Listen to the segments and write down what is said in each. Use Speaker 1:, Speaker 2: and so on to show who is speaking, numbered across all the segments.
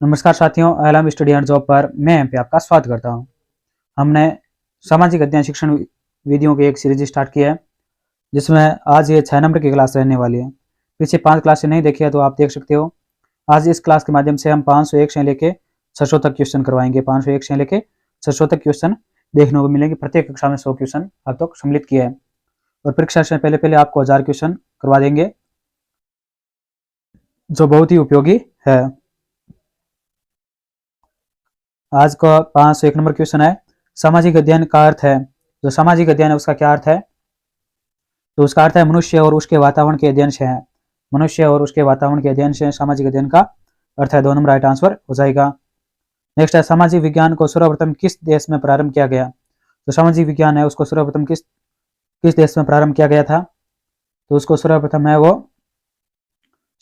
Speaker 1: नमस्कार साथियों, LM study and job पर मैं एम पे आपका स्वागत करता हूं। हमने सामाजिक अध्ययन शिक्षण विधियों की एक सीरीज स्टार्ट की है, जिसमें आज ये 6 नंबर की क्लास रहने वाली है। पीछे 5 क्लासें नहीं देखी है तो आप देख सकते हो। आज इस क्लास के माध्यम से हम 501 से लेके 600 तक क्वेश्चन करवाएंगे। 501 से लेके 600 तक क्वेश्चन देखने को मिलेंगे। प्रत्येक कक्षा में 100 क्वेश्चन अब तक सम्मिलित किया है और परीक्षा से पहले आपको 1000 क्वेश्चन करवा देंगे, जो बहुत ही उपयोगी है। आज का 501 नंबर क्वेश्चन है, सामाजिक अध्ययन का अर्थ है। जो सामाजिक अध्ययन है उसका क्या अर्थ है? तो उसका अर्थ है मनुष्य और उसके वातावरण के अध्ययन से है। मनुष्य और उसके वातावरण के अध्ययन से सामाजिक अध्ययन का अर्थ है। 2 नंबर राइट आंसर हो जाएगा। नेक्स्ट है, सामाजिक विज्ञान को सर्वप्रथम किस देश में प्रारंभ किया गया? तो सामाजिक विज्ञान है उसको सर्वप्रथम किस देश में प्रारंभ किया गया था? तो उसको सर्वप्रथम है वो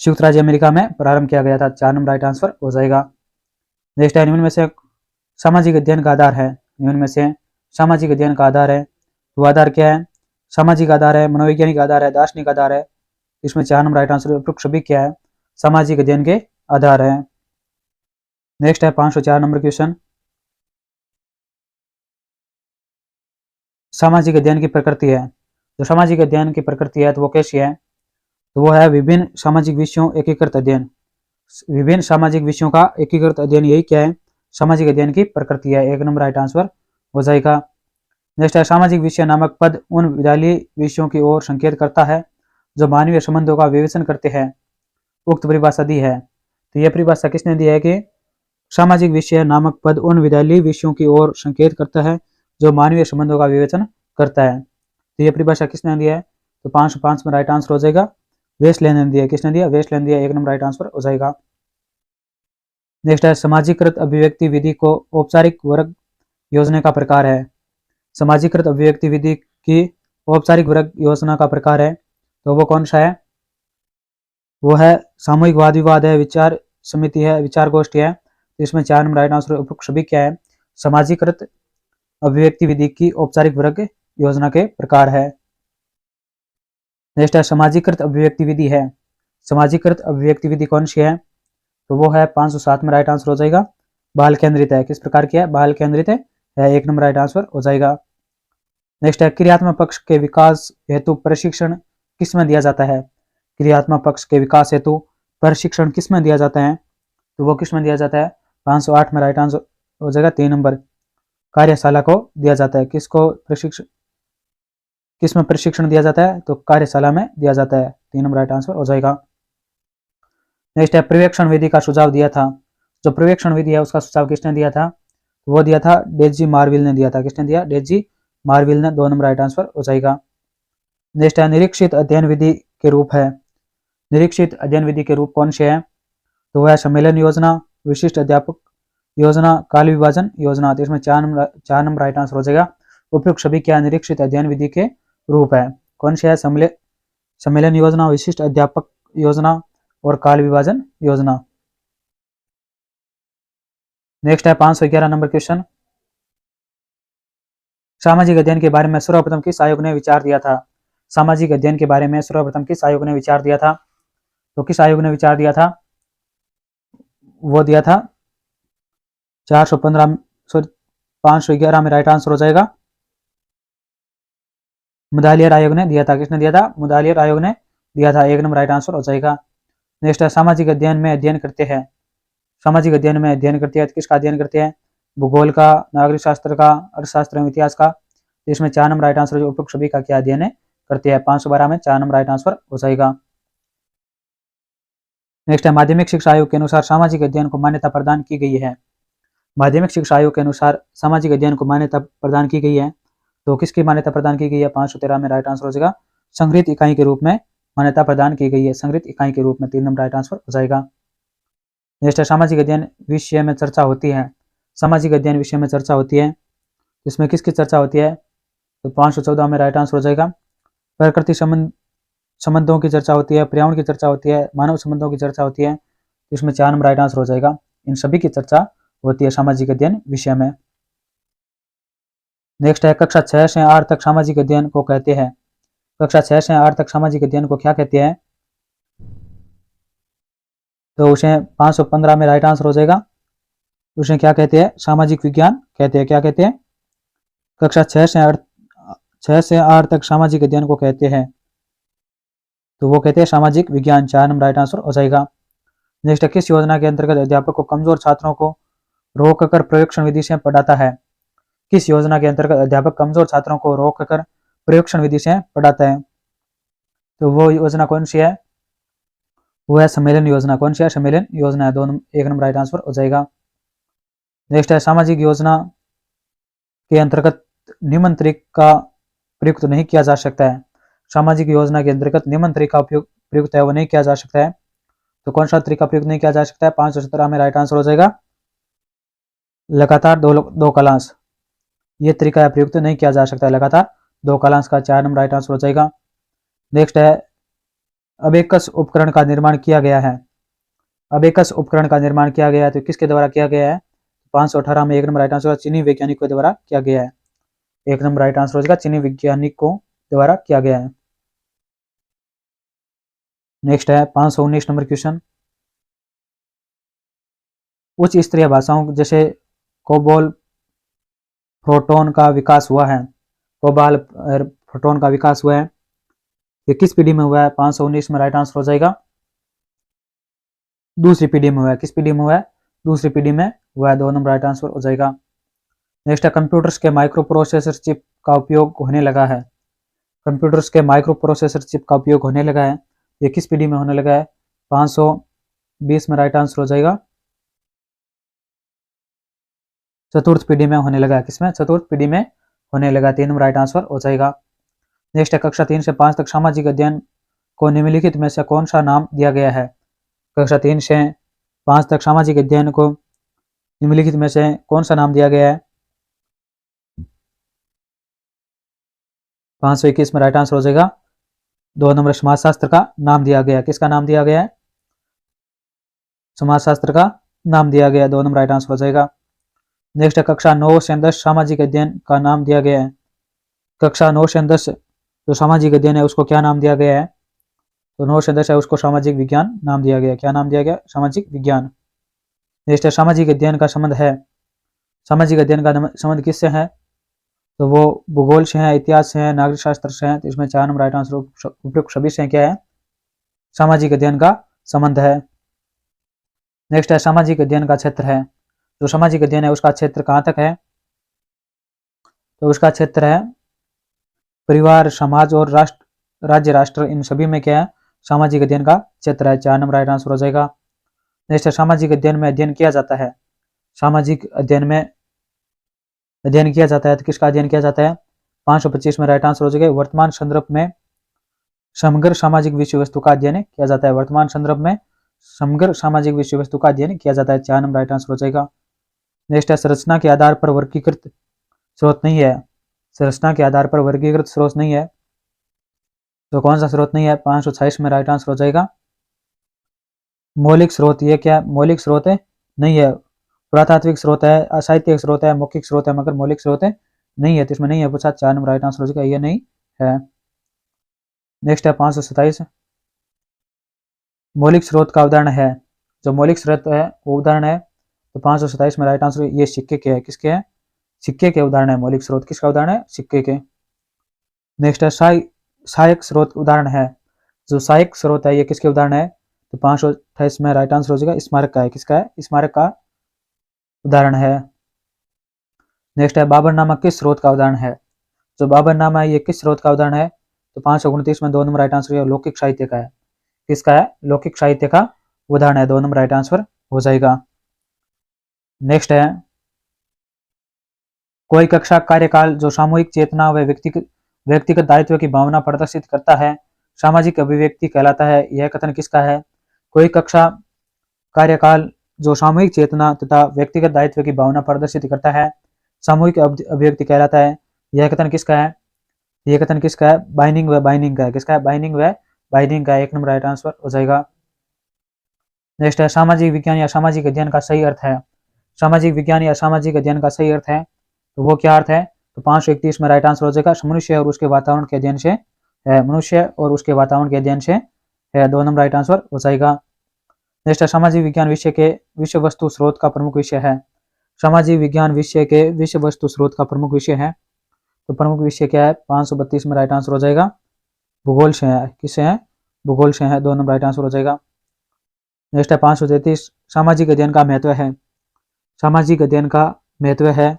Speaker 1: संयुक्त राज्य अमेरिका में प्रारंभ किया गया था। 4 नंबर राइट आंसर हो जाएगा। नेक्स्ट है, निम्न में से सामाजिक अध्ययन का आधार है। निम्न में से सामाजिक अध्ययन का आधार है, वो आधार क्या है? सामाजिक आधार है, मनोवैज्ञानिक आधार है, दार्शनिक आधार है। इसमें 4 नंबर राइट आंसर। उपरोक्त सभी क्या है? सामाजिक अध्ययन के आधार है। नेक्स्ट है 504 नंबर क्वेश्चन, सामाजिक अध्ययन की प्रकृति है। जो सामाजिक अध्ययन की प्रकृति है तो वो कैसी है? तो वो है विभिन्न सामाजिक विषयों एकीकृत अध्ययन। विभिन्न सामाजिक विषयों का एकीकृत अध्ययन, यही क्या है? सामाजिक अध्ययन की प्रकृति है। 1 नंबर राइट आंसर हो जाएगा। नेक्स्ट है, सामाजिक विषय नामक पद उन विद्यालयी विषयों की ओर संकेत करता है जो मानवीय संबंधों का विवेचन करते हैं। उक्त परिभाषा दी है। तो यह परिभाषा किसने दी है कि सामाजिक विषय नामक पद उन विद्यालयी विषयों की ओर संकेत करता है जो मानवीय संबंधों का विवेचन करता है। तो यह परिभाषा किसने दी है? तो 505 में राइट आंसर हो जाएगा। वेस्टलैंड ने दिया। किसने दिया? वेस्टलैंड दिया। 1 नंबर राइट आंसर हो जाएगा। नेक्स्ट है, समाजीकृत अभिव्यक्ति विधि को औपचारिक वर्ग योजना का प्रकार है। समाजीकृत अभिव्यक्ति विधि की औपचारिक वर्ग योजना का प्रकार है, तो वो कौन सा है? वो है सामूहिक वाद विवाद है, विचार समिति है, विचार गोष्ठी है। तो इसमें 4 नंबर राइट आंसर। उपरोक्त सभी क्या है? समाजीकृत अभिव्यक्ति विधि की औपचारिक वर्ग योजना के प्रकार है। नेक्स्ट है, समाजीकृत अभिव्यक्ति विधि है। समाजीकृत अभिव्यक्ति विधि कौन सी है? तो वो है 507 में राइट आंसर हो जाएगा। बाल केंद्रित है। किस प्रकार की है? बाल केंद्रित है। 1 नंबर राइट आंसर हो जाएगा। नेक्स्ट है, क्रियात्मक पक्ष के विकास हेतु प्रशिक्षण किसमें दिया जाता है? क्रियात्मक पक्ष के विकास हेतु प्रशिक्षण किसमें दिया जाता है? तो वो किसमें दिया जाता है? 508 में राइट आंसर हो जाएगा। 3 नंबर कार्यशाला को दिया जाता है। किसको प्रशिक्षण, किसमें प्रशिक्षण दिया जाता है? तो कार्यशाला में दिया जाता है। 3 नंबर राइट आंसर हो जाएगा। नेक्स्ट है, पर्यवेक्षण विधि का सुझाव दिया था। जो पर्यवेक्षण विधि है उसका सुझाव किसने दिया था? वो दिया था डेजी मार्विल ने दिया था। किसने दिया? डेजी मार्विल ने। 2 नंबर राइट आंसर हो जाएगा। नेक्स्ट है, निरीक्षित अध्ययन विधि के रूप है। निरीक्षित अध्ययन विधि के रूप कौन से हैं? तो वह सम्मेलन योजना, विशिष्ट अध्यापक योजना, काल विभाजन योजना। तो इसमें 4 नंबर राइट आंसर हो जाएगा। उपयुक्त सभी क्या निरीक्षित अध्ययन विधि के रूप है? कौन से है? सम्मेलन योजना, विशिष्ट अध्यापक योजना और काल विभाजन योजना। नेक्स्ट है 511 नंबर क्वेश्चन, सामाजिक अध्ययन के बारे में सर्वप्रथम किस आयोग ने विचार दिया था? सामाजिक अध्ययन के बारे में सर्वप्रथम किस आयोग ने विचार दिया था? तो किस आयोग ने विचार दिया था? वो दिया था 415 511 में राइट आंसर हो जाएगा। मुदालियर आयोग ने दिया था। किसने दिया था? मुदालियर आयोग ने दिया था। 1 नंबर राइट आंसर हो जाएगा। नेक्स्ट है, सामाजिक अध्ययन में अध्ययन करते हैं। सामाजिक अध्ययन में अध्ययन करते हैं तो किसका अध्ययन करते हैं? भूगोल का, नागरिक शास्त्र का, अर्थशास्त्र एवं इतिहास का। तो इसमें 4 नंबर राइट आंसर जो उपयुक्त सभी का क्या अध्ययन करते हैं? 512 में 4 नंबर राइट आंसर हो जाएगा। नेक्स्ट है, माध्यमिक शिक्षा आयोग के अनुसार सामाजिक अध्ययन को मान्यता प्रदान की गई है। माध्यमिक शिक्षा आयोग के अनुसार सामाजिक अध्ययन को मान्यता प्रदान की गई है, तो किसकी मान्यता प्रदान की गई है? 513 में राइट आंसर हो जाएगा। संग्रहित इकाई के रूप में मान्यता प्रदान की गई है। संग्रहित इकाई के रूप में 3 नंबर राइट आंसर हो जाएगा। नेक्स्ट है, सामाजिक अध्ययन विषय में चर्चा होती है। सामाजिक अध्ययन विषय में चर्चा होती है, इसमें किसकी चर्चा होती है? तो 514 में राइट आंसर हो जाएगा। प्रकृति संबंधों की चर्चा होती है, पर्यावरण की चर्चा होती है, मानव संबंधों की चर्चा होती है। इसमें 4 नंबर राइट आंसर हो जाएगा। इन सभी की चर्चा होती है सामाजिक अध्ययन विषय में। नेक्स्ट है, कक्षा 6 से 8 तक सामाजिक अध्ययन को कहते हैं। कक्षा 6 से 8 तक सामाजिक अध्ययन को क्या कहते हैं? तो उसे 515 में राइट आंसर हो जाएगा। उसे क्या कहते हैं? सामाजिक विज्ञान कहते हैं। क्या कहते हैं? कक्षा 6 से 8 तक सामाजिक अध्ययन को कहते हैं, तो वो कहते हैं सामाजिक विज्ञान। 4 नंबर राइट आंसर हो जाएगा। नेक्स्ट, किस योजना के अंतर्गत अध्यापक को कमजोर छात्रों को रोककर प्रशिक्षण विधि से पढ़ाता है? किस योजना के अंतर्गत अध्यापक कमजोर छात्रों को रोककर प्रशिक्षण विधि से पढ़ाता है? तो वो योजना कौन सी है? वो है सम्मेलन योजना। कौन सी है? सम्मेलन योजना है। 1 नंबर राइट आंसर हो जाएगा। नेक्स्ट है, सामाजिक योजना के अंतर्गत निम्न तरीके का प्रयुक्त नहीं किया जा सकता है। सामाजिक योजना के अंतर्गत निम्न तरीका उपयोग प्रयुक्त है वो नहीं किया जा सकता है, तो कौन सा तरीका प्रयुक्त नहीं किया जा सकता है? 517 में राइट आंसर हो जाएगा लगातार दो कालांश। ये तरीका प्रयुक्त नहीं किया जा सकता है, लगातार 2 कालांश का। 4 नंबर राइट आंसर हो जाएगा। नेक्स्ट है, अबेकस उपकरण का निर्माण किया गया है। अबेकस उपकरण का निर्माण किया गया है तो किसके द्वारा किया गया है? 518 में 1 नंबर राइट आंसर चीनी वैज्ञानिकों के द्वारा किया गया है। 1 नंबर राइट आंसर हो जाएगा, चीनी वैज्ञानिकों द्वारा किया गया है। नेक्स्ट है 519 नंबर क्वेश्चन, उच्च स्तरीय भाषाओं जैसे कोबोल प्रोटोन का विकास हुआ है। कोबाल प्रोटोन का विकास हुआ है, ये किस पीढ़ी में हुआ है? 519 में राइट आंसर हो जाएगा दूसरी पीढ़ी में हुआ है। किस पीढ़ी में हुआ है? दूसरी पीढ़ी में हुआ है। 2 नंबर राइट आंसर हो जाएगा। नेक्स्ट है, कंप्यूटर्स के माइक्रो प्रोसेसर चिप का उपयोग होने लगा है। कंप्यूटर्स के माइक्रो प्रोसेसर चिप का उपयोग होने लगा है, ये किस पीढ़ी में होने लगा है? 520 में राइट आंसर हो जाएगा चतुर्थ पीढ़ी में होने लगा है। किसमें? चतुर्थ पीढ़ी में होने लगा। 3 नंबर राइट आंसर हो जाएगा। नेक्स्ट है, कक्षा 3 से 5 तक सामाजिक अध्ययन को निम्नलिखित में से कौन सा नाम दिया गया है? कक्षा 3 से 5 तक सामाजिक अध्ययन को निम्नलिखित में से कौन सा नाम दिया गया है? 521 में राइट आंसर हो जाएगा 2 नंबर समाजशास्त्र का नाम दिया गया। किसका नाम दिया गया है? समाजशास्त्र का नाम दिया गया। 2 नंबर राइट आंसर हो जाएगा। नेक्स्ट है, कक्षा 9 से 10 सामाजिक अध्ययन का नाम दिया गया है। कक्षा 9 से 10 जो सामाजिक अध्ययन है उसको क्या नाम दिया गया है? तो 9 से 10 है उसको सामाजिक विज्ञान नाम दिया गया। क्या नाम दिया गया? सामाजिक विज्ञान। नेक्स्ट है, सामाजिक अध्ययन का संबंध है। सामाजिक अध्ययन का संबंध किससे है? तो वो भूगोल से है, इतिहास से है, नागरिक शास्त्र से है। तो इसमें 4 नंबर राइट आंसर उपयुक्त सभी से क्या है? सामाजिक अध्ययन का संबंध है। नेक्स्ट है, सामाजिक अध्ययन का क्षेत्र है। जो सामाजिक अध्ययन है उसका क्षेत्र कहाँ तक है? तो उसका क्षेत्र है परिवार, समाज और राष्ट्र, राज्य, राष्ट्र, इन सभी में क्या है? सामाजिक अध्ययन का क्षेत्र है। 4 नंबर राइट आंसर हो जाएगा। नेक्स्ट है, सामाजिक अध्ययन में अध्ययन किया जाता है। सामाजिक अध्ययन में अध्ययन किया जाता है तो किसका अध्ययन किया जाता है? 525 में राइट आंसर हो जाएगा वर्तमान संदर्भ में समग्र सामाजिक विषय वस्तु का अध्ययन किया जाता है। वर्तमान संदर्भ में समग्र सामाजिक विषय वस्तु का अध्ययन किया जाता है। 4 नंबर राइट आंसर हो जाएगा। नेक्स्ट है, संरचना के आधार पर वर्गीकृत स्रोत नहीं है। संरचना के आधार पर वर्गीकृत स्रोत नहीं है तो कौन सा स्रोत नहीं है? 526 में राइट आंसर हो जाएगा मौलिक स्रोत। ये क्या मौलिक स्रोत है? नहीं है। पुरातात्विक स्रोत है, असाहित्यिक स्रोत है, मौखिक स्रोत है, मगर मौलिक स्रोत है नहीं है, तो इसमें नहीं है पूछा। 4 नंबर राइट आंसर हो जाएगा, ये नहीं है। नेक्स्ट है 527, मौलिक स्रोत का उदाहरण है। जो मौलिक स्रोत है वो उदाहरण है, तो 527 में राइट आंसर ये सिक्के के है। किसके है? सिक्के के उदाहरण है। मौलिक स्रोत किसका उदाहरण है? सिक्के के। नेक्स्ट है सहायक स्रोत उदाहरण है। जो सहायक स्रोत है ये किसके उदाहरण है? तो 528 में राइट आंसर हो जाएगा स्मारक का है। किसका है? स्मारक का उदाहरण है। नेक्स्ट है, बाबरनामा किस स्रोत का उदाहरण है? जो बाबरनामा है ये किस स्रोत का उदाहरण है? तो 529 में 2 नंबर राइट आंसर लौकिक साहित्य का है। किसका है? लौकिक साहित्य का उदाहरण है। 2 नंबर राइट आंसर हो जाएगा। नेक्स्ट है, कोई कक्षा कार्यकाल जो सामूहिक चेतना व व्यक्तिगत दायित्व की भावना प्रदर्शित करता है सामाजिक अभिव्यक्ति कहलाता है। यह कथन किसका है? कोई कक्षा कार्यकाल जो सामूहिक चेतना तथा व्यक्तिगत दायित्व की भावना प्रदर्शित करता है सामूहिक अभिव्यक्ति कहलाता है। यह कथन किसका है? यह कथन किसका है? बाइनिंग व बाइनिंग का है। किसका है? बाइनिंग व बाइनिंग का। 1 नंबर राइट आंसर हो जाएगा। नेक्स्ट है, सामाजिक विज्ञान या सामाजिक अध्ययन का सही अर्थ है। सामाजिक विज्ञान या सामाजिक अध्ययन का सही अर्थ है तो वो क्या अर्थ है? तो 531 में राइट आंसर हो जाएगा मनुष्य और उसके वातावरण के अध्ययन से है। मनुष्य और उसके वातावरण के अध्ययन से है। 2 नंबर राइट आंसर हो जाएगा। नेक्स्ट है, सामाजिक विज्ञान विषय वस्तु स्रोत का प्रमुख विषय है। सामाजिक विज्ञान विषय के विषय वस्तु स्रोत का प्रमुख विषय है। तो प्रमुख विषय क्या है? 532 में राइट आंसर हो जाएगा भूगोल से है। किससे है? भूगोल से है, 2 नंबर राइट आंसर हो जाएगा। नेक्स्ट है 533, सामाजिक अध्ययन का महत्व है। सामाजिक अध्ययन का महत्व है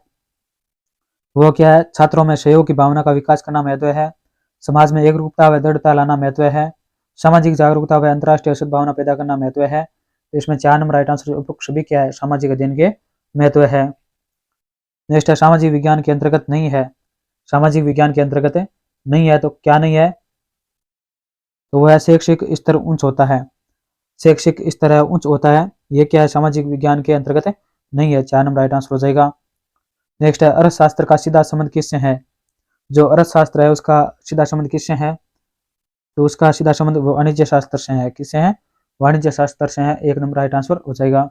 Speaker 1: वो क्या है? छात्रों में सहयोग की भावना का विकास करना महत्व है। समाज में एकरूपता व दृढ़ता लाना महत्व है। सामाजिक जागरूकता व अंतर्राष्ट्रीय सद्भावना पैदा करना महत्व है। इसमें 4 नंबर राइट आंसर उपयुक्त सभी क्या है? सामाजिक अध्ययन के महत्व है। नेक्स्ट है सामाजिक विज्ञान के अंतर्गत नहीं है। सामाजिक विज्ञान के अंतर्गत नहीं है, तो क्या नहीं है? तो वह शैक्षिक स्तर उच्च होता है। शैक्षिक स्तर उच्च होता है, ये क्या है? सामाजिक विज्ञान के अंतर्गत नहीं है, 4 नंबर राइट आंसर हो जाएगा। नेक्स्ट है अर्थशास्त्र का सीधा संबंध किससे है? जो अर्थशास्त्र है उसका सीधा संबंध किससे है? तो उसका सीधा संबंध वाणिज्य शास्त्र से है। किससे है? वाणिज्य शास्त्र से है, 1 नंबर राइट आंसर हो जाएगा।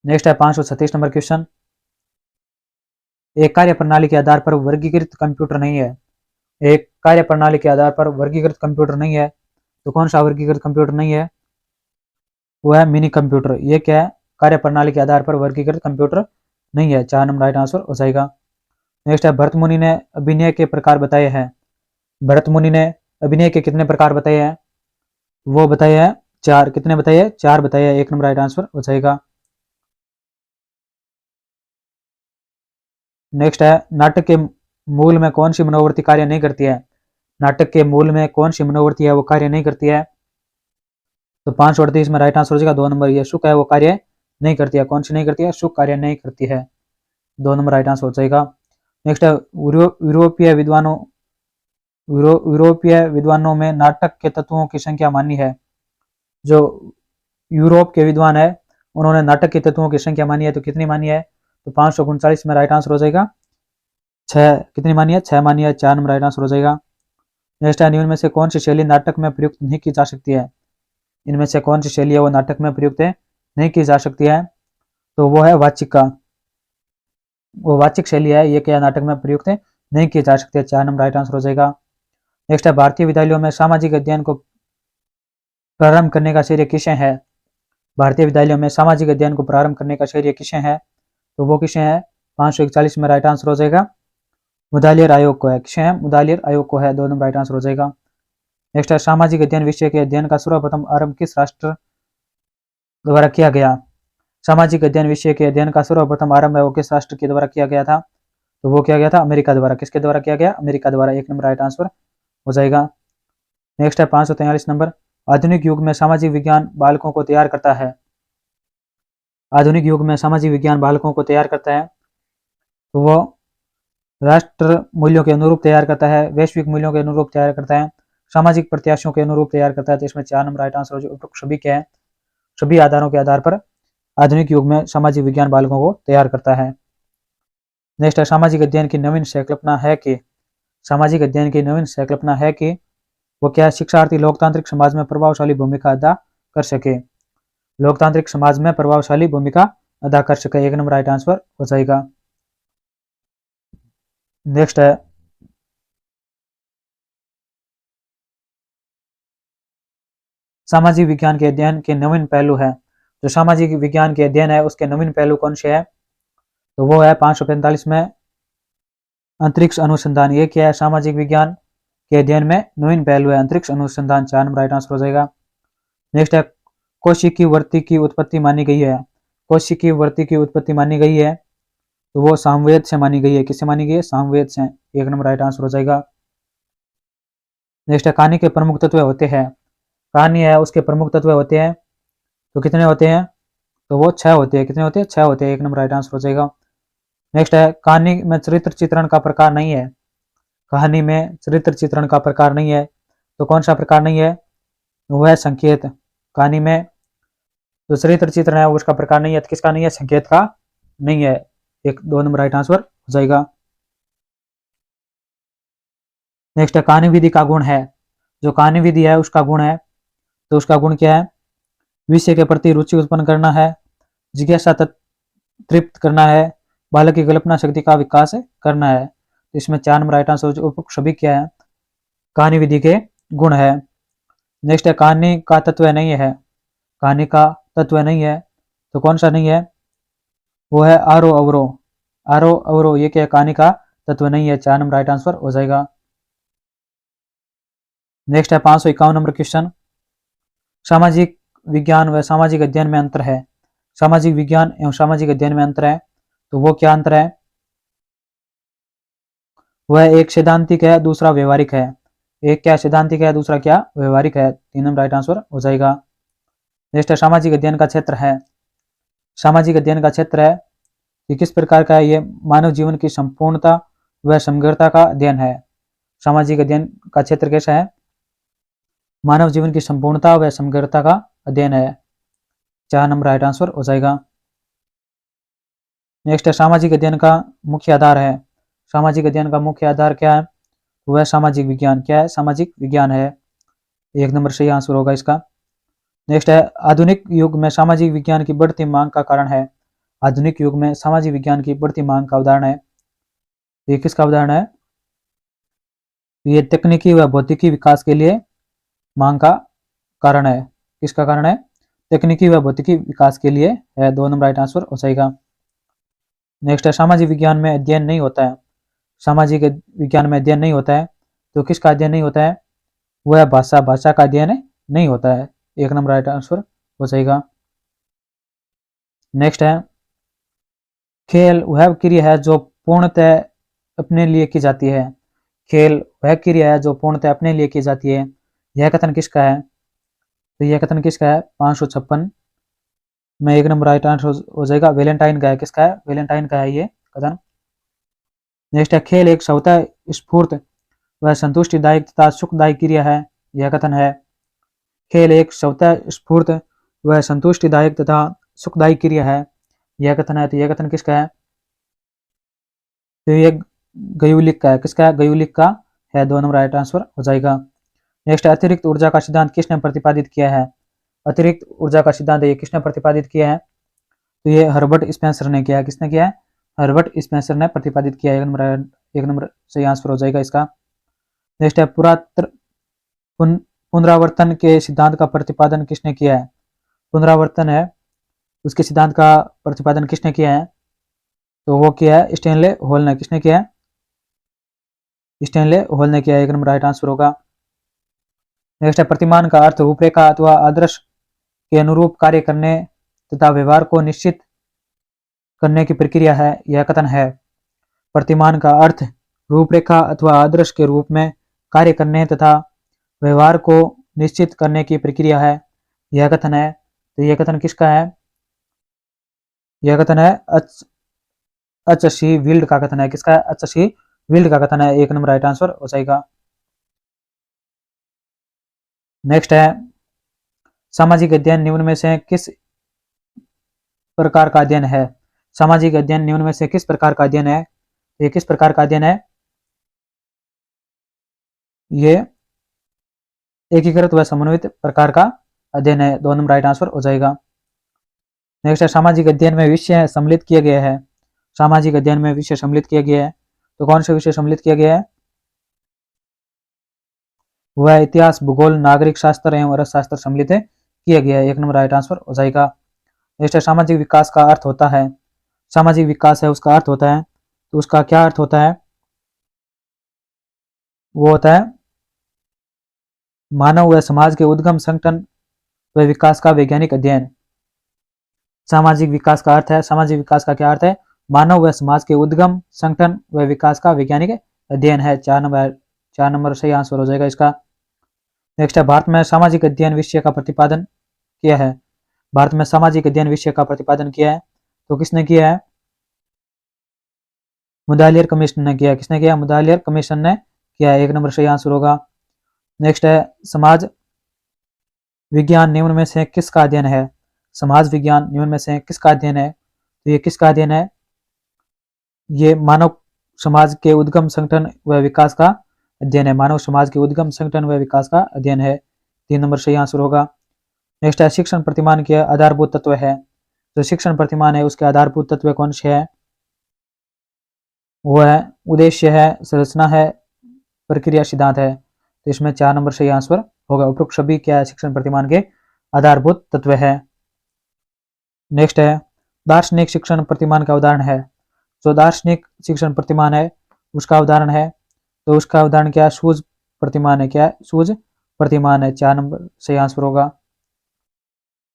Speaker 1: नेक्स्ट है 536 नंबर क्वेश्चन, एक कार्य प्रणाली के आधार पर वर्गीकृत कंप्यूटर नहीं है। एक कार्य प्रणाली के आधार पर वर्गीकृत कंप्यूटर नहीं है, तो कौन सा वर्गीकृत कंप्यूटर नहीं है? वो है मिनी कंप्यूटर। ये क्या है? कार्य प्रणाली के आधार पर वर्गीकृत कंप्यूटर नहीं है, 4 नंबर राइट आंसर हो जाएगा। नेक्स्ट है भरत मुनि ने अभिनय के प्रकार बताए हैं। भरत मुनि ने अभिनय के कितने प्रकार बताए हैं? वो बताए हैं 4। कितने बताए हैं? 4 बताए हैं, 1 नंबर राइट आंसर हो जाएगा। नेक्स्ट है नाटक के मूल में कौन सी मनोवृत्ति कार्य नहीं करती है? नाटक के मूल में कौन सी मनोवृत्ति है वो कार्य नहीं करती है? तो 538 में राइट आंसर हो जाएगा 2 नंबर। ये सुख है वो कार्य नहीं करती है। कौन सी नहीं करती है? सुख कार्य नहीं करती है, 2 नंबर राइट आंसर हो जाएगा। नेक्स्ट है यूरोपीय विद्वानों में नाटक के तत्वों की संख्या मानी है। जो यूरोप के विद्वान है उन्होंने नाटक के तत्वों की संख्या मानी है, तो कितनी मानी है? तो 539 में राइट आंसर हो जाएगा 6। कितनी मानी है? 6 मानी है, 4 नंबर राइट आंसर हो जाएगा। नेक्स्ट है निम्न में से कौन सी शैली नाटक में प्रयुक्त नहीं की जा सकती है? इनमें से कौन सी शैली है वो नाटक में प्रयुक्त नहीं की जा सकती है? तो वो है वाचिका। वो वाचिक शैली है, ये क्या नाटक में प्रयुक्त नहीं की जा सकती है, 4 नंबर राइट आंसर हो जाएगा। नेक्स्ट है भारतीय विद्यालयों में सामाजिक अध्ययन को प्रारंभ करने का श्रेय किसे है? भारतीय विद्यालयों में सामाजिक अध्ययन को प्रारंभ करने का श्रेय किसे है? तो वो किसे है? 541 में राइट आंसर हो जाएगा मुदालियर आयोग को है। किसे है? मुदालियर आयोग को है, 2 नंबर राइट आंसर हो जाएगा। नेक्स्ट है सामाजिक अध्ययन विषय के अध्ययन का सर्वप्रथम आरंभ किस राष्ट्र द्वारा किया गया? सामाजिक अध्ययन विषय के अध्ययन का सर्वप्रथम आरंभ है वो किस राष्ट्र के द्वारा किया गया था? तो वो किया गया था अमेरिका द्वारा। किसके द्वारा किया गया? अमेरिका द्वारा, 1 नंबर राइट आंसर हो जाएगा। नेक्स्ट है 543 नंबर, आधुनिक युग में सामाजिक विज्ञान बालकों को तैयार करता है। आधुनिक युग में सामाजिक विज्ञान बालकों को तैयार करता है, तो वो राष्ट्र मूल्यों के अनुरूप तैयार करता है, वैश्विक मूल्यों के अनुरूप तैयार करता है, सामाजिक प्रत्याशियों के अनुरूप तैयार करता है। तो इसमें 4 नंबर राइट आंसर हो। सभी क्या है? सभी आधारों के आधार पर आधुनिक युग में सामाजिक विज्ञान बालकों को तैयार करता है। नेक्स्ट है सामाजिक अध्ययन की नवीन संकल्पना है कि? सामाजिक अध्ययन की नवीन संकल्पना है कि वो क्या? शिक्षार्थी लोकतांत्रिक समाज में प्रभावशाली भूमिका अदा कर सके। लोकतांत्रिक समाज में प्रभावशाली भूमिका अदा कर सके, 1 नंबर राइट आंसर हो जाएगा। नेक्स्ट है सामाजिक विज्ञान के अध्ययन के नवीन पहलू है। जो सामाजिक विज्ञान के अध्ययन है उसके नवीन पहलू कौन से है? तो वो है 545 में अंतरिक्ष अनुसंधान। ये क्या है? सामाजिक विज्ञान के अध्ययन में नवीन पहलू है अंतरिक्ष अनुसंधान, 4 नंबर राइट आंसर हो जाएगा। नेक्स्ट है कोशिकी वर्ती की उत्पत्ति मानी गई है। कोशिकी वर्ती की उत्पत्ति मानी गई है, तो वो सामवेद से मानी गई है। किससे मानी गई है? सामवेद से, 1 नंबर राइट आंसर हो जाएगा। नेक्स्ट है कहानी के प्रमुख तत्व होते हैं। कहानी है उसके प्रमुख तत्व होते हैं, तो कितने होते हैं? तो वो 6 होते हैं। कितने होते हैं? 6 होते हैं, 1 नंबर राइट आंसर हो जाएगा। नेक्स्ट है कहानी में चरित्र चित्रण का प्रकार नहीं है। कहानी में चरित्र चित्रण का प्रकार नहीं है, तो कौन सा प्रकार नहीं है? वो है संकेत। कहानी में जो चरित्र चित्रण है उसका प्रकार नहीं है, तो किसका नहीं है? संकेत का नहीं है, 2 नंबर राइट आंसर हो जाएगा। नेक्स्ट है कहानी विधि का गुण है। जो कहानी विधि है उसका गुण है, तो उसका गुण क्या है? विषय के प्रति रुचि उत्पन्न करना है, जिज्ञासा तृप्त करना है, बालक की कल्पना शक्ति का विकास करना है। इसमें 4 नंबर राइट आंसर उपयुक्त सभी क्या है? कहानी विधि के गुण है। नेक्स्ट है कहानी का तत्व नहीं है। कहानी का तत्व नहीं है, तो कौन सा नहीं है? वो है आरो अवरो। आरो अवरो ये क्या कहानी का तत्व नहीं है, 4 नंबर राइट आंसर हो जाएगा। नेक्स्ट है 551 नंबर क्वेश्चन, सामाजिक विज्ञान व सामाजिक अध्ययन में अंतर है। सामाजिक विज्ञान एवं सामाजिक अध्ययन में अंतर है, तो वो क्या अंतर है? वह एक सैद्धांतिक है, दूसरा व्यवहारिक है। एक क्या सैद्धांतिक है, दूसरा क्या व्यवहारिक है। 3 नंबर राइट आंसर हो जाएगा। नेक्स्ट है सामाजिक अध्ययन का क्षेत्र है। सामाजिक अध्ययन का क्षेत्र है कि किस प्रकार का है, ये मानव जीवन की संपूर्णता व समग्रता का अध्ययन है। सामाजिक अध्ययन का क्षेत्र कैसा है? मानव जीवन की संपूर्णता व समग्रता का अध्ययन है। 4 नंबर राइट आंसर हो जाएगा। नेक्स्ट है सामाजिक अध्ययन का मुख्य आधार है। सामाजिक अध्ययन का मुख्य आधार क्या है? वह सामाजिक विज्ञान। क्या है? सामाजिक विज्ञान है। 1 नंबर सही आंसर होगा इसका। नेक्स्ट है आधुनिक युग में सामाजिक विज्ञान की बढ़ती मांग का कारण है। आधुनिक युग में सामाजिक विज्ञान की बढ़ती मांग का उदाहरण है। ये किसका उदाहरण है? ये तकनीकी व भौतिकी विकास के लिए मांग का कारण है। किसका कारण है? तकनीकी व भौतिकी विकास के लिए है। 2 नंबर राइट आंसर हो जाएगा। नेक्स्ट है सामाजिक विज्ञान में अध्ययन नहीं होता है। सामाजिक विज्ञान में अध्ययन नहीं होता है, तो किसका अध्ययन नहीं होता है? वह भाषा। भाषा का अध्ययन नहीं होता है। 1 नंबर राइट आंसर हो जाएगा। नेक्स्ट है खेल वह क्रिया है जो पूर्णतः अपने लिए की जाती है। खेल वह क्रिया है जो पूर्णतः अपने लिए की जाती है। यह कथन किसका है? तो यह कथन किसका है? 556 में 1 नंबर राइट आंसर हो जाएगा। वैलेंटाइन का है। किसका है? वैलेंटाइन का है ये कथन। नेक्स्ट है खेल एक स्वतः स्फूर्त व संतुष्टिदायक तथा सुखदायक क्रिया है। यह कथन है। खेल एक स्वतः स्फूर्त व संतुष्टिदायक तथा सुखदायक क्रिया है। यह कथन है। तो यह कथन किसका है? तो यह गयुलिक का है। किसका है? गयुलिक का है। 2 नंबर राइट आंसर हो जाएगा। नेक्स्ट अतिरिक्त ऊर्जा का सिद्धांत किसने प्रतिपादित किया है? अतिरिक्त ऊर्जा का सिद्धांत ये किसने प्रतिपादित किया है? तो ये हर्बर्ट स्पेंसर ने किया है। किसने किया है? हर्बर्ट स्पेंसर ने प्रतिपादित किया है। 1 नंबर सही आंसर हो जाएगा इसका। नेक्स्ट है पुनरावर्तन के सिद्धांत का प्रतिपादन किसने किया है? पुनरावर्तन है उसके सिद्धांत का प्रतिपादन किसने किया है? तो वो किया है स्टैनले हॉल ने। किसने किया है? स्टैनले हॉल ने किया है। 1 नंबर राइट आंसर होगा। नेक्स्ट है प्रतिमान का अर्थ रूपरेखा अथवा आदर्श के अनुरूप कार्य करने तथा व्यवहार को निश्चित करने की प्रक्रिया है। यह कथन है। प्रतिमान का अर्थ रूपरेखा अथवा आदर्श के रूप में कार्य करने तथा व्यवहार को निश्चित करने की प्रक्रिया है। यह कथन है। तो यह कथन किसका है? यह कथन है एच.सी. विल्ड का कथन है। किसका है? एच.सी. विल्ड का कथन है। 1 नंबर राइट आंसर हो जाएगा। नेक्स्ट है सामाजिक अध्ययन निम्न में से किस प्रकार का अध्ययन है? सामाजिक अध्ययन निम्न में से किस प्रकार का अध्ययन है? ये किस प्रकार का अध्ययन है? ये एकीकृत व समन्वित प्रकार का अध्ययन है। 2 नंबर राइट आंसर हो जाएगा। नेक्स्ट है सामाजिक अध्ययन में विषय सम्मिलित किया गया है। सामाजिक अध्ययन में विषय सम्मिलित किया गया है, तो कौन सा विषय सम्मिलित किया गया है? वह इतिहास, भूगोल, नागरिक शास्त्र एवं अर्थशास्त्र सम्मिलित किया गया है। 1 नंबर राइट आंसर हो जाएगा। नेक्स्ट है सामाजिक विकास का अर्थ होता है। सामाजिक विकास है उसका अर्थ होता है, तो उसका क्या अर्थ होता है? वो होता है मानव व समाज के उद्गम, संगठन व विकास का वैज्ञानिक अध्ययन। सामाजिक विकास का अर्थ है, सामाजिक विकास का क्या अर्थ है? मानव व समाज के उद्गम, संगठन व विकास का वैज्ञानिक अध्ययन है। 4 नंबर सही आंसर हो जाएगा इसका। नेक्स्ट है भारत में सामाजिक अध्ययन विषय का प्रतिपादन किया है। भारत में सामाजिक अध्ययन विषय का प्रतिपादन किया है, तो किसने किया है? मुदालियर कमीशन ने किया। किसने किया? मुदालियर कमीशन ने किया है। 1 नंबर सही आंसर होगा। नेक्स्ट है समाज विज्ञान निम्न में से किसका अध्ययन है? समाज विज्ञान निम्न में से किसका अध्ययन है? तो ये किसका अध्ययन है? ये मानव समाज के उद्गम, संगठन व विकास का अध्ययन है। मानव समाज के उद्गम, संगठन व विकास का अध्ययन है। 3 नंबर सही आंसर होगा। नेक्स्ट है शिक्षण प्रतिमान के आधारभूत तत्व है। जो शिक्षण प्रतिमान है उसके आधारभूत तत्व कौन से है? वो है उद्देश्य है, संरचना है, प्रक्रिया, सिद्धांत है। तो इसमें 4 नंबर सही आंसर होगा। उपरोक्त सभी क्या है? शिक्षण प्रतिमान के आधारभूत तत्व है। नेक्स्ट है दार्शनिक शिक्षण प्रतिमान का उदाहरण है। जो दार्शनिक शिक्षण प्रतिमान है उसका उदाहरण है, तो उसका उदाहरण क्या है? सूझ प्रतिमान है। क्या है? सूझ प्रतिमान है। 4 नंबर सही आंसर होगा।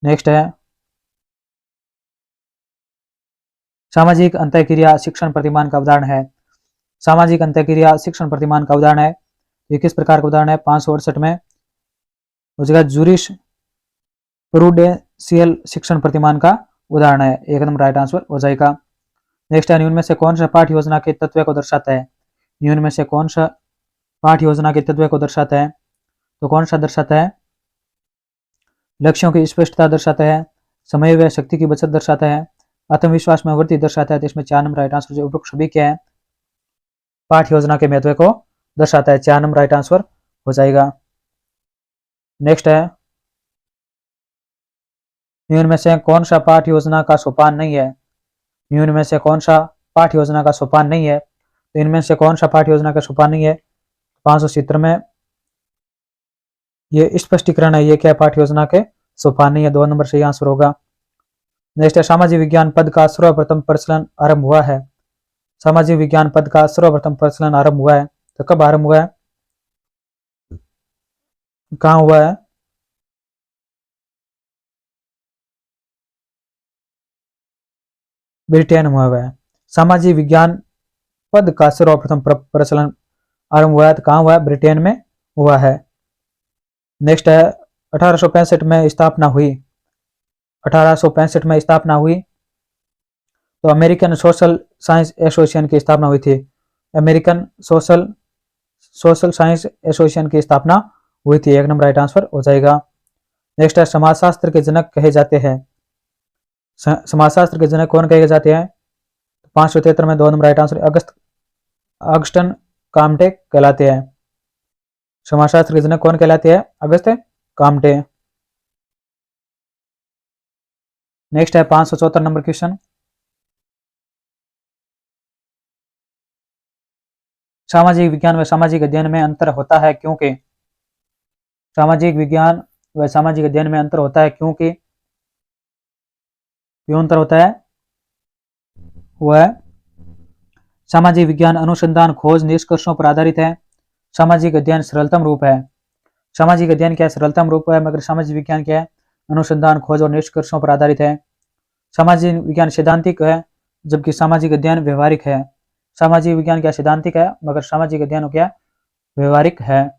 Speaker 1: नेक्स्ट है सामाजिक अंतःक्रिया शिक्षण प्रतिमान का उदाहरण है। सामाजिक अंतःक्रिया शिक्षण प्रतिमान का उदाहरण है। ये किस प्रकार का उदाहरण है? 568 में हो जाएगा जूरिश प्रूडेंशियल शिक्षण प्रतिमान का उदाहरण है। एकदम राइट आंसर हो जाएगा। नेक्स्ट है निम्न में से कौन सा पाठ योजना के तत्व को दर्शाता है? निम्न में से कौन सा पाठ योजना के तत्व को दर्शाता है? तो कौन सा दर्शाता है? लक्ष्यों की स्पष्टता दर्शाता है, समय व शक्ति की बचत दर्शाता है, आत्मविश्वास में वृद्धि दर्शाता है। तो इसमें 4 नंबर राइट आंसर जो उपरोक्त सभी क्या है? पाठ योजना के महत्व को दर्शाता है। 4 नंबर राइट आंसर हो जाएगा। नेक्स्ट है निम्न में से कौन सा पाठ योजना का सोपान नहीं है? निम्न में से कौन सा पाठ योजना का सोपान नहीं है? तो इनमें से कौन सा पाठ योजना का सोपान नहीं है? 570 में ये स्पष्टीकरण है, ये क्या पाठ योजना के सोपान नहीं है। 2 नंबर सही आंसर होगा। नेक्स्ट है सामाजिक विज्ञान पद का सर्वप्रथम प्रचलन आरंभ हुआ है। सामाजिक विज्ञान पद का सर्वप्रथम प्रचलन आरंभ हुआ है, तो कब आरंभ हुआ है? कहाँ हुआ है? ब्रिटेन में हुआ है। सामाजिक विज्ञान पद का सर्वप्रथम प्रचलन आरंभ हुआ है, तो कहाँ हुआ है? ब्रिटेन में हुआ है। नेक्स्ट है 1865 में स्थापना हुई। 1865 में स्थापना हुई, तो अमेरिकन सोशल साइंस एसोसिएशन की स्थापना हुई थी। अमेरिकन सोशल साइंस एसोसिएशन की स्थापना हुई थी। 1 नंबर राइट आंसर हो जाएगा। नेक्स्ट है समाजशास्त्र के जनक कहे जाते हैं। समाजशास्त्र के जनक कौन कहे जाते हैं? 573 में 2 number right answer Augustan Kamte कहलाते हैं। समाजशास्त्र के जनक कौन कहलाते हैं? अगस्त कामटे। नेक्स्ट है 574 नंबर क्वेश्चन। सामाजिक विज्ञान व सामाजिक अध्ययन में अंतर होता है क्योंकि? सामाजिक विज्ञान व सामाजिक अध्ययन में अंतर होता है क्योंकि? क्यों अंतर होता है? वह सामाजिक विज्ञान अनुसंधान खोज निष्कर्षों पर आधारित है। सामाजिक अध्ययन सरलतम रूप है। सामाजिक अध्ययन क्या है? सरलतम रूप है, मगर सामाजिक विज्ञान क्या है? अनुसंधान खोज और निष्कर्षों पर आधारित है। सामाजिक विज्ञान सैद्धांतिक है, जबकि सामाजिक अध्ययन व्यवहारिक है। सामाजिक विज्ञान क्या सैद्धांतिक है, मगर सामाजिक अध्ययन क्या व्यवहारिक है।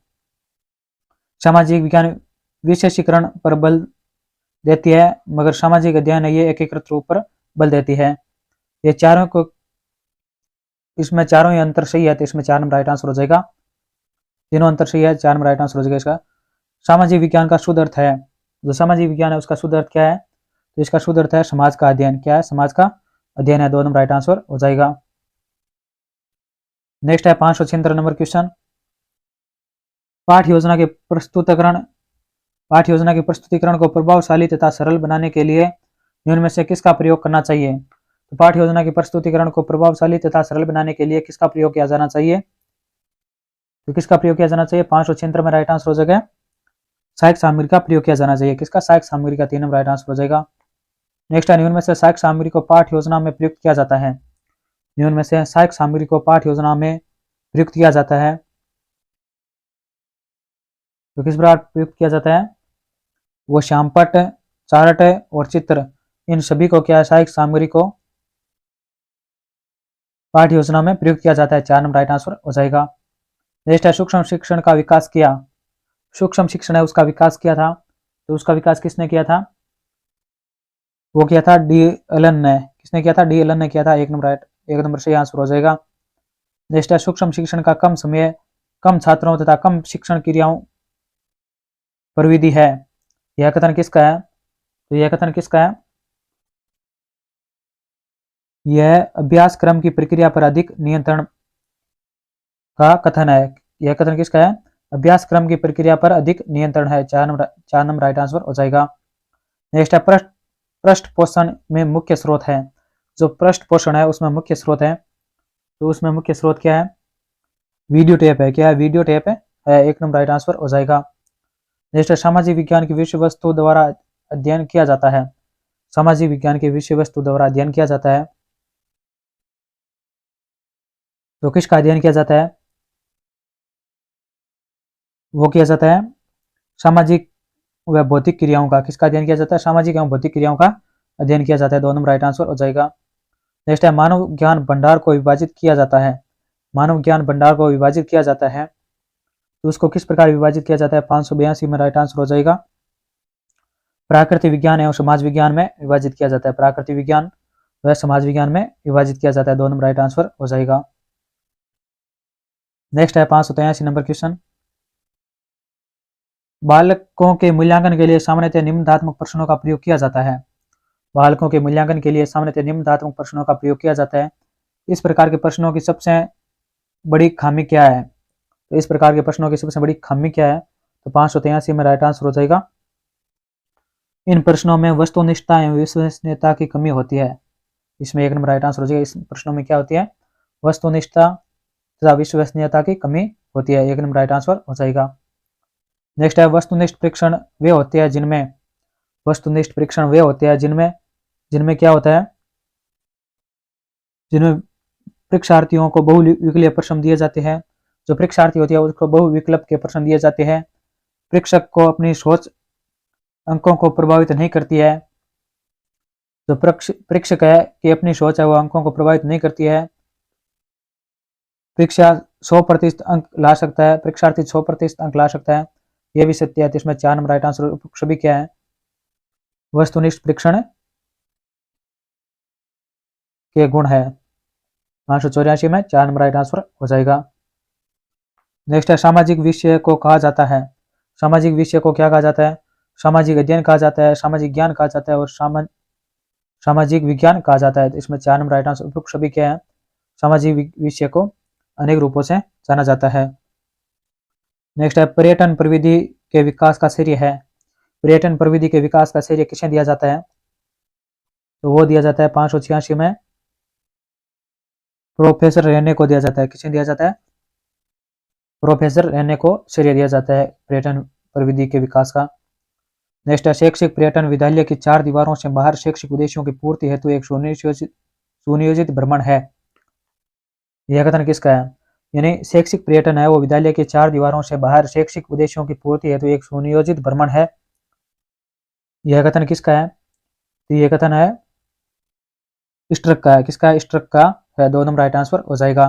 Speaker 1: सामाजिक विज्ञान विशेषीकरण पर बल देती है, मगर सामाजिक अध्ययन ये एकीकृत रूप पर बल देती है। ये चारों को इसमें चारों ही अंतर सही है, तो इसमें 4 नंबर राइट आंसर हो जाएगा। तीनों अंतर सही है, 4 नंबर राइट आंसर हो जाएगा इसका। सामाजिक विज्ञान का शुद्ध अर्थ है, जो सामाजिक विज्ञान है उसका शुद्ध अर्थ क्या है? तो इसका शुद्ध अर्थ है समाज का अध्ययन। क्या है? समाज का अध्ययन है। 2 नंबर राइट आंसर हो जाएगा। नेक्स्ट है 576 नंबर क्वेश्चन। पाठ योजना के प्रस्तुतिकरण को प्रभावशाली तथा सरल बनाने के लिए निम्न में से किसका प्रयोग करना चाहिए? तो पाठ योजना के प्रस्तुतिकरण को प्रभावशाली तथा सरल बनाने के लिए किसका प्रयोग किया जाना चाहिए? तो किसका प्रयोग किया जाना चाहिए? 576 में राइट आंसर हो जाएगा सहायक सामग्री का प्रयोग किया जाना चाहिए। किसका? सहायक सामग्री का। 3 नंबर राइट आंसर हो जाएगा। नेक्स्ट है निम्न में से सहायक सामग्री को पाठ योजना में प्रयुक्त किया जाता है। निम्न में से सहायक सामग्री को पाठ योजना में प्रयुक्त किया जाता है, तो किस प्रकार प्रयुक्त किया जाता है? वो श्यामपट, चार्ट और चित्र, इन सभी को क्या सहायक सामग्री को पाठ योजना में प्रयुक्त किया जाता है। 4 नंबर राइट आंसर हो जाएगा। नेक्स्ट है सूक्ष्म शिक्षण का विकास किया। सूक्ष्म शिक्षण है उसका विकास किया था, तो उसका विकास किसने किया था? वो किया था डी एलन ने। किसने किया था? डी एलन ने किया था। 1 नंबर सही आंसर हो जाएगा। नेक्स्ट है सूक्ष्म शिक्षण का कम समय, कम छात्रों तथा कम शिक्षण क्रियाओं पर विधि है। यह कथन किसका है? तो यह कथन किसका है? यह अभ्यासक्रम की प्रक्रिया पर अधिक नियंत्रण का कथन है। यह कथन किसका है? अभ्यासक्रम की प्रक्रिया पर अधिक नियंत्रण है। 4 नंबर राइट आंसर हो जाएगा। नेक्स्ट है पृष्ठ पोषण में मुख्य स्रोत है। जो पृष्ठ पोषण है उसमें मुख्य स्रोत है, तो उसमें मुख्य स्रोत क्या है? वीडियो टेप है। क्या है? वीडियो टेप है। 1 नंबर राइट आंसर हो जाएगा। नेक्स्ट है सामाजिक विज्ञान की विषय वस्तु द्वारा अध्ययन किया जाता है। सामाजिक विज्ञान की विषय वस्तु द्वारा अध्ययन किया जाता है। तो किसका अध्ययन किया जाता है? वो किया जाता है सामाजिक व भौतिक क्रियाओं का। किसका अध्ययन किया जाता है? सामाजिक एवं भौतिक क्रियाओं का अध्ययन किया जाता है। 2 नंबर राइट आंसर हो जाएगा। नेक्स्ट है मानव ज्ञान भंडार को विभाजित किया जाता है। मानव ज्ञान भंडार को विभाजित किया जाता है तो उसको किस प्रकार विभाजित किया जाता है? 582 में राइट आंसर हो जाएगा। प्राकृतिक विज्ञान एवं समाज विज्ञान में विभाजित किया जाता है। प्राकृतिक विज्ञान व समाज विज्ञान में विभाजित किया जाता है। 2 नंबर राइट आंसर हो जाएगा। नेक्स्ट है 583 नंबर क्वेश्चन। बालकों के मूल्यांकन के लिए सामान्यतः निम्नात्मक प्रश्नों का प्रयोग किया जाता है। बालकों के मूल्यांकन के लिए सामान्यतः निम्नात्मक प्रश्नों का प्रयोग किया जाता है। इस प्रकार के प्रश्नों की सबसे बड़ी खामी क्या है? तो इस प्रकार के प्रश्नों की सबसे बड़ी खामी क्या है? तो 583 में राइट आंसर हो जाएगा। इन प्रश्नों में वस्तुनिष्ठता एवं विश्वसनीयता की कमी होती है। इसमें 1 नंबर राइट आंसर हो जाएगा। इस प्रश्नों में क्या होती है? वस्तुनिष्ठता तथा विश्वसनीयता की कमी होती है। 1 नंबर राइट आंसर हो जाएगा। नेक्स्ट है वस्तुनिष्ठ परीक्षण वे होते हैं जिनमें, वस्तुनिष्ठ परीक्षण वे होते हैं जिनमें जिनमें क्या होता है? जिनमें परीक्षार्थियों को बहुविकल्पीय प्रश्न दिए जाते हैं। जो परीक्षार्थी होते हैं उसको बहुविकल्प के प्रश्न दिए जाते हैं। परीक्षक को अपनी सोच अंकों को प्रभावित नहीं करती है। जो परीक्षक है कि अपनी सोच है वो अंकों को प्रभावित नहीं करती है। परीक्षा 100% अंक ला सकता है, परीक्षार्थी 100% अंक ला सकता है, यह भी सत्य है। तो इसमें 4 नंबर राइट आंसर सभी क्या है? वस्तुनिष्ठ परीक्षण के गुण है। 584 में 4 नंबर राइट आंसर हो जाएगा। नेक्स्ट है सामाजिक विषय को कहा जाता है। सामाजिक विषय को क्या कहा जाता है? सामाजिक अध्ययन कहा जाता है, सामाजिक ज्ञान कहा जाता है और सामाजिक विज्ञान कहा जाता है। इसमें 4 नंबर राइट आंसर सभी क्या है? सामाजिक विषय को अनेक रूपों से जाना जाता है। नेक्स्ट है पर्यटन प्रविधि के विकास का श्रेय है। पर्यटन प्रविधि के विकास का श्रेय किसे दिया जाता है? तो वो दिया जाता है 586 में प्रोफेसर रेने को दिया जाता है। किसे दिया जाता है? प्रोफेसर रेने को श्रेय दिया जाता है पर्यटन प्रविधि के विकास का। नेक्स्ट है शैक्षिक पर्यटन विद्यालय की 4 दीवारों से बाहर शैक्षिक उद्देश्यों की पूर्ति हेतु एक सुनियोजित भ्रमण है। यह कथन किसका है? यानी शैक्षिक पर्यटन है वो विद्यालय की 4 दीवारों से बाहर शैक्षिक उद्देश्यों की पूर्ति हेतु एक सुनियोजित भ्रमण है। यह कथन किसका है? तो यह कथन है स्ट्रक का है। किसका है? स्ट्रक का है। 2 नंबर राइट आंसर हो जाएगा।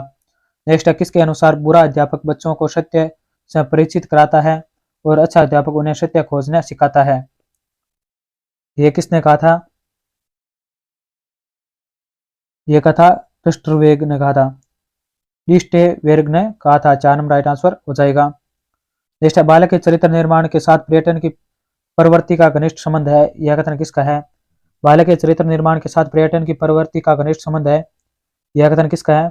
Speaker 1: नेक्स्ट है किसके अनुसार बुरा अध्यापक बच्चों को सत्य से परिचित कराता है और अच्छा अध्यापक उन्हें सत्य खोजने सिखाता है। यह किसने कहा था? यह कथा टस्टरवेग ने कहा था। लिस्टेवेर्ग ने कहा था। 4 नंबर राइट आंसर हो जाएगा। नेक्स्ट है बालक के चरित्र निर्माण के साथ पर्यटन की प्रवृत्ति का घनिष्ठ संबंध है। यह कथन किसका है? बालक के चरित्र निर्माण के साथ पर्यटन की प्रवृत्ति का घनिष्ठ संबंध है। यह कथन किसका है?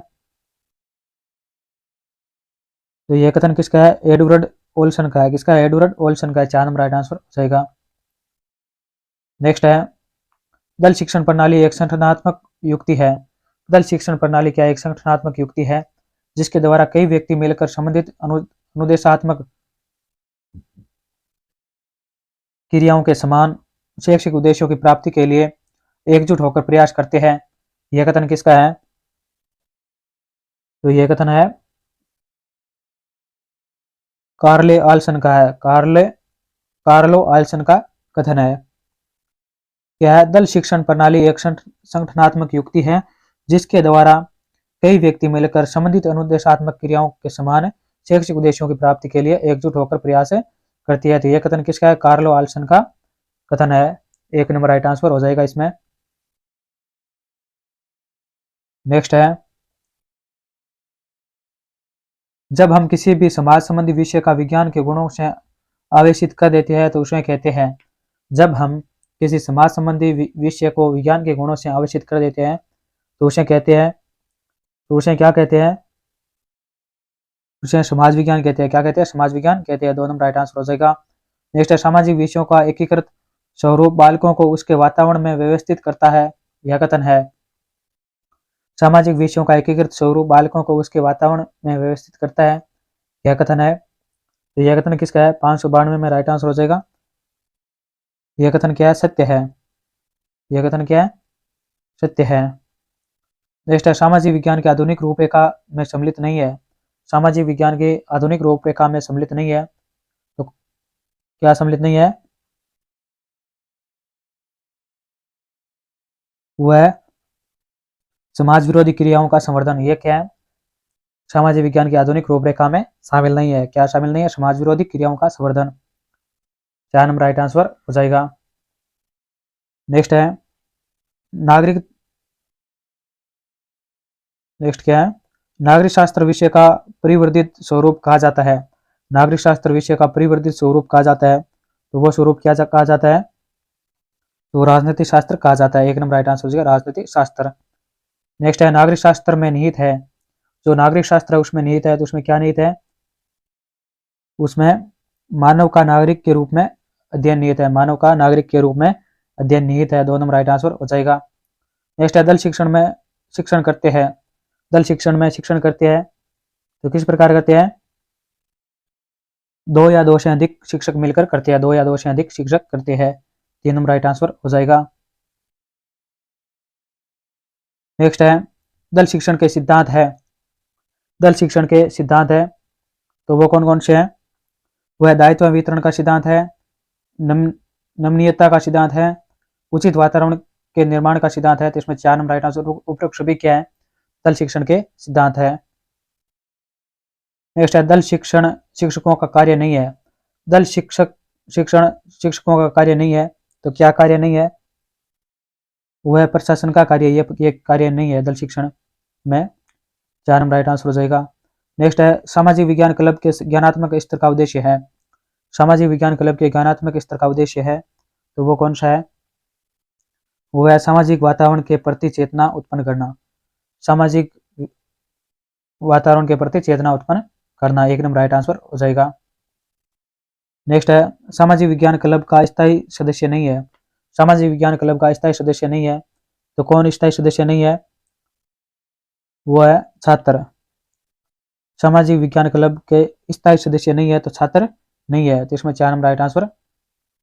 Speaker 1: तो यह कथन किसका है? एडवर्ड ओल्सन का है। किसका है? एडवर्ड ओल्सन का है। 4 नंबर राइट आंसर हो जाएगा। नेक्स्ट है दल शिक्षण प्रणाली एक संगठनात्मक युक्ति है। दल शिक्षण प्रणाली क्या एक संगठनात्मक युक्ति है जिसके द्वारा कई व्यक्ति मिलकर संबंधित अनुदेशात्मक क्रियाओं के समान शैक्षिक उद्देश्यों की प्राप्ति के लिए एकजुट होकर प्रयास करते हैं। यह कथन किसका है? तो यह कथन है कार्ले आल्सन का है। कार्लो आल्सन का कथन है। क्या है? दल शिक्षण प्रणाली एक संगठनात्मक युक्ति है जिसके द्वारा कई व्यक्ति मिलकर संबंधित अनुदेशात्मक क्रियाओं के समान शैक्षिक उद्देश्यों की प्राप्ति के लिए एकजुट होकर प्रयास करती है। तो यह कथन किसका है? कार्लो आल्सन का कथन है। 1 नंबर राइट आंसर हो जाएगा इसमें। नेक्स्ट है जब हम किसी भी समाज संबंधी विषय का विज्ञान के गुणों से आवेशित कर देते हैं तो उसे कहते हैं। जब हम किसी समाज संबंधी विषय को विज्ञान के गुणों से आवेशित कर देते हैं तो उसे कहते हैं, तो उसे क्या कहते हैं? उसे समाज विज्ञान कहते हैं। क्या कहते हैं? समाज विज्ञान कहते हैं। 2 नंबर राइट आंसर हो जाएगा। नेक्स्ट है सामाजिक विषयों का एकीकृत स्वरूप बालकों को उसके वातावरण में व्यवस्थित करता है। यह कथन है। सामाजिक विषयों का एकीकृत स्वरूप बालकों को उसके वातावरण में व्यवस्थित करता है। यह कथन है। तो यह कथन किसका है? 592 में राइट आंसर हो जाएगा। यह कथन क्या है? सत्य है। यह कथन क्या है? सत्य है। नेक्स्ट है सामाजिक विज्ञान के आधुनिक रूपरेखा में सम्मिलित नहीं है। सामाजिक विज्ञान के आधुनिक रूपरेखा में सम्मिलित नहीं है, तो क्या सम्मिलित नहीं है? वह समाज विरोधी क्रियाओं का संवर्धन। यह क्या है? सामाजिक विज्ञान की आधुनिक रूपरेखा में शामिल नहीं है। क्या शामिल नहीं है? समाज विरोधी क्रियाओं का संवर्धन। 4 नंबर राइट आंसर हो जाएगा। नेक्स्ट है नागरिक नेक्स्ट क्या है? नागरिक शास्त्र विषय का परिवर्धित स्वरूप कहा जाता है। नागरिक शास्त्र विषय का परिवर्धित स्वरूप कहा जाता है, तो वो स्वरूप क्या कहा जाता है? तो राजनीतिक शास्त्र कहा जाता है। 1 नंबर राइट आंसर हो जाएगा राजनीतिक शास्त्र। नेक्स्ट है नागरिक शास्त्र में निहित है। जो नागरिक शास्त्र है उसमें निहित है, तो उसमें क्या निहित है? उसमें मानव का नागरिक के रूप में अध्ययन निहित है। मानव का नागरिक के रूप में अध्ययन निहित है। 2 नंबर राइट आंसर हो जाएगा। नेक्स्ट है दल शिक्षण में शिक्षण करते हैं। दल शिक्षण में शिक्षण करते हैं, तो किस प्रकार करते हैं? 2 या 2 से अधिक शिक्षक मिलकर करते हैं। 2 या 2 से अधिक शिक्षक करते हैं। 3 नंबर राइट आंसर हो जाएगा। नेक्स्ट है दल शिक्षण के सिद्धांत है। दल शिक्षण के सिद्धांत है, तो वो कौन कौन से हैं? वह दायित्व वितरण का सिद्धांत है, नमनीयता का सिद्धांत है, उचित वातावरण के निर्माण का सिद्धांत है। तो इसमें 4 नंबर राइट आंसर। उपरोक्त सभी क्या है? दल शिक्षण के सिद्धांत है। नेक्स्ट है दल शिक्षण शिक्षकों का कार्य नहीं है। दल शिक्षण शिक्षकों का कार्य नहीं है, तो क्या कार्य नहीं है? वह प्रशासन का कार्य। ये कार्य नहीं है दल शिक्षण में। 4 नंबर राइट आंसर हो जाएगा। नेक्स्ट है सामाजिक विज्ञान क्लब के ज्ञानात्मक स्तर का उद्देश्य है। सामाजिक विज्ञान क्लब के ज्ञानात्मक स्तर का उद्देश्य है, तो वो कौन सा है? वो है सामाजिक वातावरण के प्रति चेतना उत्पन्न करना। सामाजिक वातावरण के प्रति चेतना उत्पन्न करना। 1 नंबर राइट आंसर हो जाएगा। नेक्स्ट है सामाजिक विज्ञान क्लब का स्थायी सदस्य नहीं है। सामाजिक विज्ञान क्लब का स्थायी सदस्य नहीं है, तो कौन स्थायी सदस्य नहीं है? वो है छात्र। सामाजिक विज्ञान क्लब के स्थायी सदस्य नहीं है, तो छात्र नहीं है। तो इसमें 4 नंबर राइट आंसर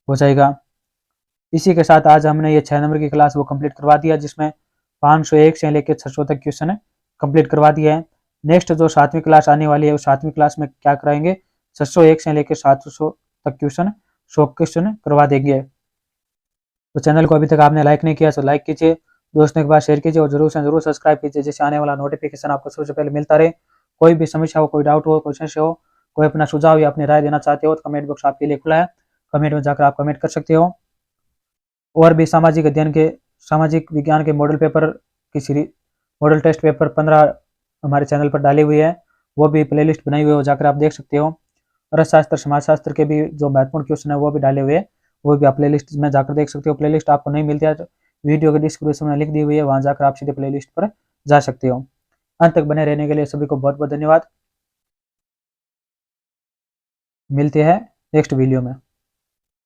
Speaker 1: हो जाएगा। इसी के साथ आज हमने ये 6 नंबर की क्लास वो कंप्लीट करवा दिया, जिसमें 501 से लेकर 600 तक क्वेश्चन कंप्लीट करवा दिया है। नेक्स्ट जो 7वीं क्लास आने वाली है, उस 7वीं क्लास में क्या कराएंगे? 601 से लेकर 700 तक क्वेश्चन 100 क्वेश्चन करवा देंगे। तो चैनल को अभी तक आपने लाइक नहीं किया तो लाइक कीजिए, दोस्तों के पास शेयर कीजिए और जरूर से जरूर सब्सक्राइब कीजिए, जिससे आने वाला नोटिफिकेशन आपको सबसे पहले मिलता रहे। कोई भी समस्या हो, कोई डाउट हो, कोई संशय हो, कोई अपना सुझाव या अपनी राय देना चाहते हो, तो कमेंट बॉक्स आपके लिए खुला है। कमेंट में जाकर आप कमेंट कर सकते हो। और भी सामाजिक विज्ञान के मॉडल पेपर की सीरीज, मॉडल टेस्ट पेपर 15 हमारे चैनल पर डाले हुए हैं, वो भी प्लेलिस्ट बनाई हुई है, जाकर आप देख सकते हो। अर्थशास्त्र समाजशास्त्र के भी जो महत्वपूर्ण क्वेश्चन है वो भी डाले हुए हैं, वो भी आप प्लेलिस्ट में जाकर देख सकते हो। प्लेलिस्ट आपको नहीं मिलती है तो वीडियो के डिस्क्रिप्शन में लिख दी हुई है, वहां जाकर आप सीधे प्लेलिस्ट पर जा सकते हो। अंत तक बने रहने के लिए सभी को बहुत बहुत धन्यवाद। मिलते हैं नेक्स्ट वीडियो में।